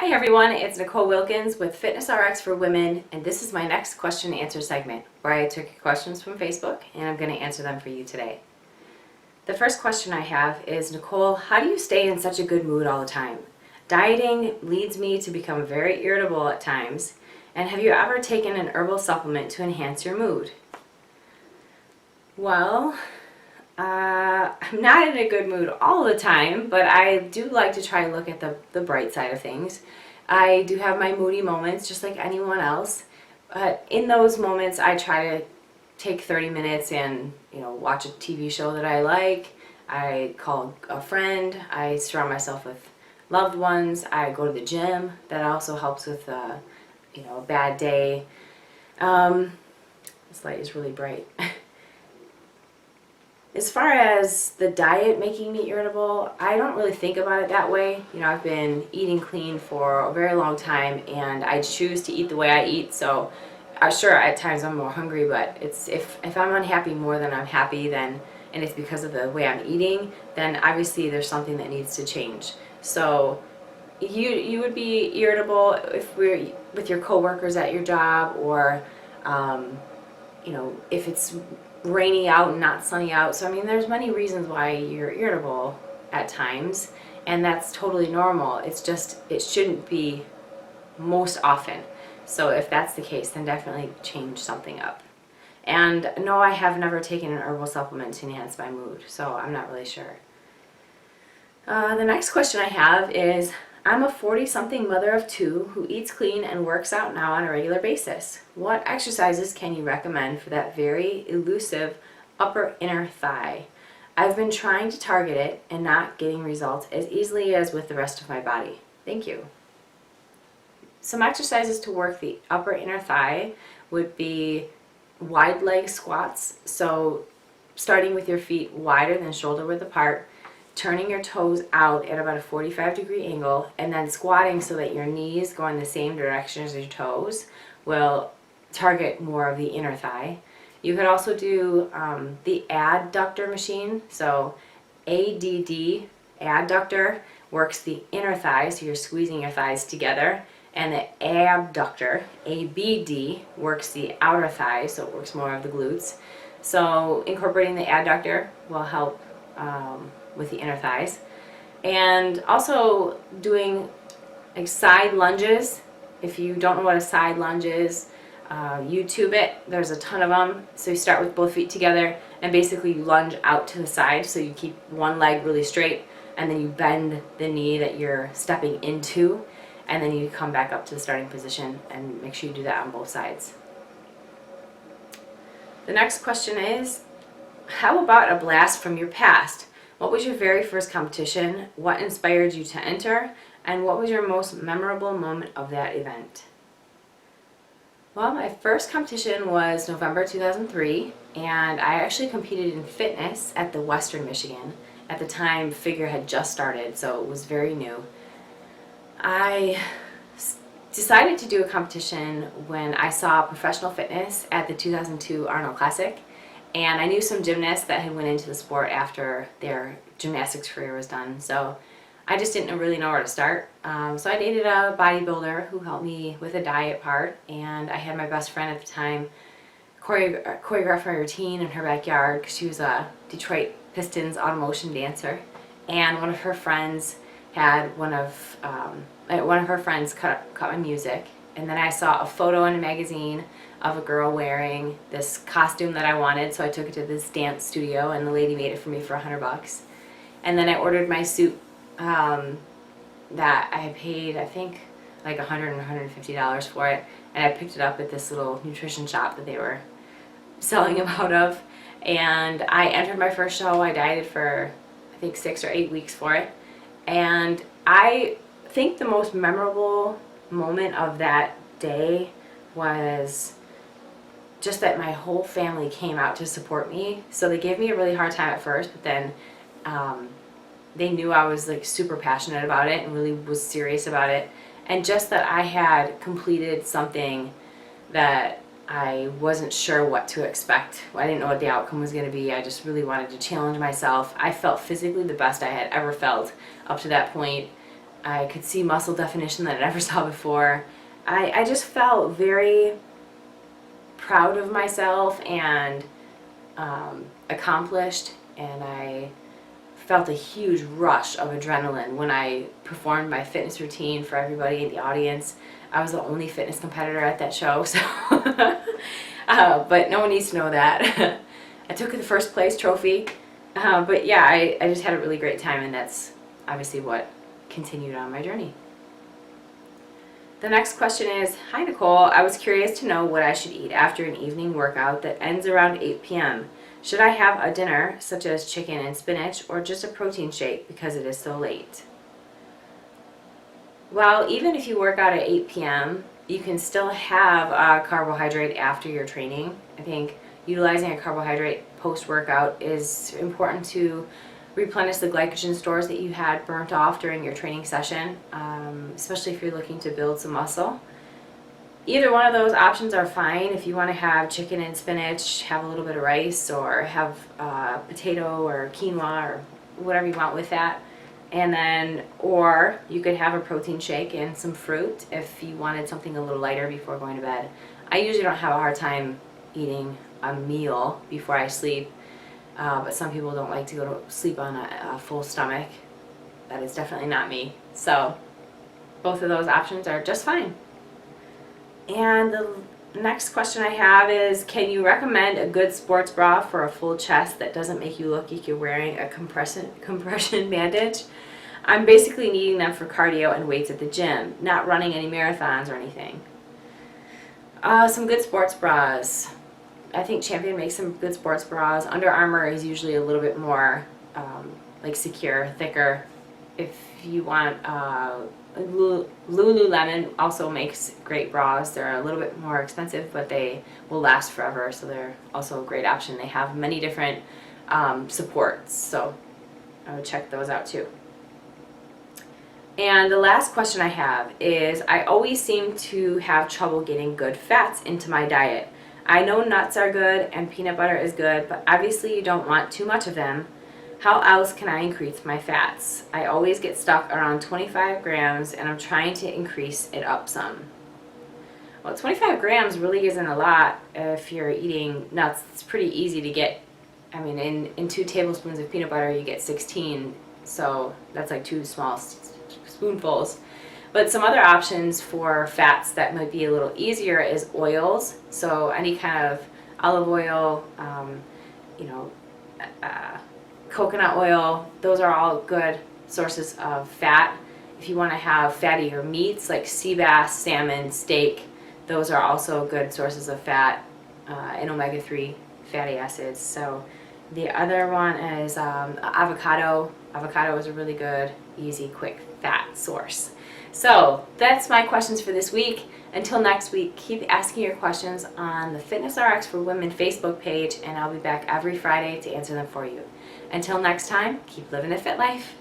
Hi everyone, it's Nicole Wilkins with FitnessRx for Women, and this is my next question and answer segment where I took questions from Facebook and I'm going to answer them for you today. The first question I have is, Nicole, how do you stay in such a good mood all the time? Dieting leads me to become very irritable at times, and have you ever taken an herbal supplement to enhance your mood? Well, I'm not in a good mood all the time, but I do like to try and look at the bright side of things. I do have my moody moments just like anyone else, but in those moments I try to take 30 minutes and watch a TV show that I like. I call a friend, I surround myself with loved ones, I go to the gym. That also helps with a bad day. This light is really bright. As far as the diet making me irritable, I don't really think about it that way. I've been eating clean for a very long time and I choose to eat the way I eat, so sure, at times I'm more hungry, but if I'm unhappy more than I'm happy, and it's because of the way I'm eating, then obviously there's something that needs to change. So you would be irritable if we're with your coworkers at your job, or if it's rainy out and not sunny out. So there's many reasons why you're irritable at times, and that's totally normal. It's just it shouldn't be most often. So if that's the case, then definitely change something up. And no, I have never taken an herbal supplement to enhance my mood, so I'm not really sure. The next question I have is, I'm a 40-something mother of two who eats clean and works out now on a regular basis. What exercises can you recommend for that very elusive upper inner thigh? I've been trying to target it and not getting results as easily as with the rest of my body. Thank you. Some exercises to work the upper inner thigh would be wide leg squats. So starting with your feet wider than shoulder width apart, turning your toes out at about a 45-degree angle, and then squatting so that your knees go in the same direction as your toes will target more of the inner thigh. You could also do the adductor machine. So ADD, adductor, works the inner thigh, so you're squeezing your thighs together, and the abductor, ABD, works the outer thigh, so it works more of the glutes. So incorporating the adductor will help with the inner thighs. And also doing like side lunges. If you don't know what a side lunge is, YouTube it. There's a ton of them. So you start with both feet together and basically you lunge out to the side, so you keep one leg really straight and then you bend the knee that you're stepping into, and then you come back up to the starting position, and make sure you do that on both sides. The next question is, how about a blast from your past? What was your very first competition? What inspired you to enter? And what was your most memorable moment of that event? Well, my first competition was November 2003, and I actually competed in fitness at the Western Michigan. At the time, figure had just started, so it was very new. I decided to do a competition when I saw professional fitness at the 2002 Arnold Classic, and I knew some gymnasts that had went into the sport after their gymnastics career was done, so I just didn't really know where to start. So I dated a bodybuilder who helped me with the diet part, and I had my best friend at the time choreograph my routine in her backyard because she was a Detroit Pistons automotion dancer, and one of her friends had one of her friends cut my music, and then I saw a photo in a magazine of a girl wearing this costume that I wanted, so I took it to this dance studio and the lady made it for me for $100. And then I ordered my suit that I had paid, I think, like $100 or $150 for it, and I picked it up at this little nutrition shop that they were selling them out of, and I entered my first show. I dieted for I think 6 or 8 weeks for it, and I think the most memorable moment of that day was just that my whole family came out to support me. So they gave me a really hard time at first, but then they knew I was like super passionate about it and really was serious about it, and just that I had completed something that I wasn't sure what to expect. I didn't know what the outcome was going to be. I just really wanted to challenge myself. I felt physically the best I had ever felt up to that point. I could see muscle definition that I never saw before. I just felt very proud of myself and accomplished, and I felt a huge rush of adrenaline when I performed my fitness routine for everybody in the audience. I was the only fitness competitor at that show, so but no one needs to know that. I took the first place trophy, but yeah, I just had a really great time, and that's obviously what continued on my journey. The next question is, hi Nicole, I was curious to know what I should eat after an evening workout that ends around 8 p.m. Should I have a dinner, such as chicken and spinach, or just a protein shake because it is so late? Well, even if you work out at 8 p.m., you can still have a carbohydrate after your training. I think utilizing a carbohydrate post-workout is important to replenish the glycogen stores that you had burnt off during your training session, especially if you're looking to build some muscle. Either one of those options are fine. If you want to have chicken and spinach, have a little bit of rice, or have potato or quinoa or whatever you want with that. And then, or you could have a protein shake and some fruit if you wanted something a little lighter before going to bed. I usually don't have a hard time eating a meal before I sleep, but some people don't like to go to sleep on a full stomach. That is definitely not me. So both of those options are just fine. And the next question I have is, can you recommend a good sports bra for a full chest that doesn't make you look like you're wearing a compression bandage? I'm basically needing them for cardio and weights at the gym, not running any marathons or anything. Some good sports bras. I think Champion makes some good sports bras. Under Armour is usually a little bit more like secure, thicker. If you want, Lululemon also makes great bras. They're a little bit more expensive, but they will last forever, so they're also a great option. They have many different supports, so I would check those out too. And the last question I have is, I always seem to have trouble getting good fats into my diet. I know nuts are good and peanut butter is good, but obviously you don't want too much of them. How else can I increase my fats? I always get stuck around 25 grams and I'm trying to increase it up some. Well, 25 grams really isn't a lot if you're eating nuts. It's pretty easy to get. I mean, in 2 tablespoons of peanut butter you get 16, so that's like 2 small spoonfuls. But some other options for fats that might be a little easier is oils. So any kind of olive oil, coconut oil, those are all good sources of fat. If you want to have fattier meats like sea bass, salmon, steak, those are also good sources of fat and omega-3 fatty acids. So the other one is avocado. Avocado is a really good, easy, quick fat source. So that's my questions for this week. Until next week, keep asking your questions on the FitnessRx for Women Facebook page, and I'll be back every Friday to answer them for you. Until next time, keep living the fit life.